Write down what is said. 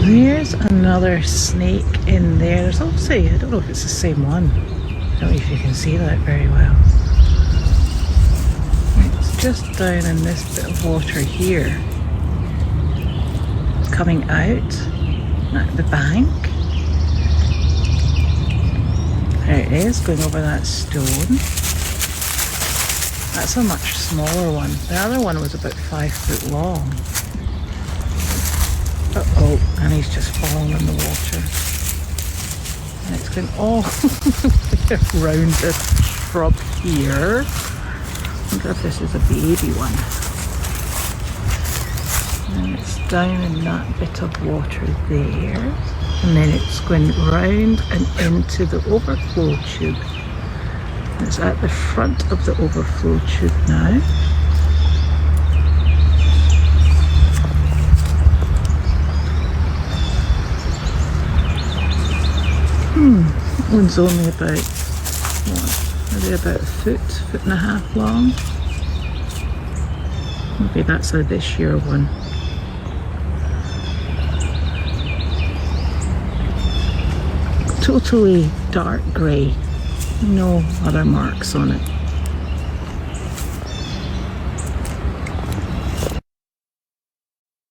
There's another snake in there. There's also, I don't know if it's the same one. I don't know if you can see that very well. It's just down in this bit of water here. It's coming out at the bank. There it is, going over that stone. That's a much smaller one. The other one was about 5 foot long. Uh-oh, and he's just fallen in the water. And it's going all around this shrub here. I wonder if this is a baby one. And it's down in that bit of water there. And then it's going round and into the overflow tube. It's at the front of the overflow tube now. That one's only about, what, maybe about a foot and a half long. Maybe that's a this year one. Totally dark grey, no other marks on it.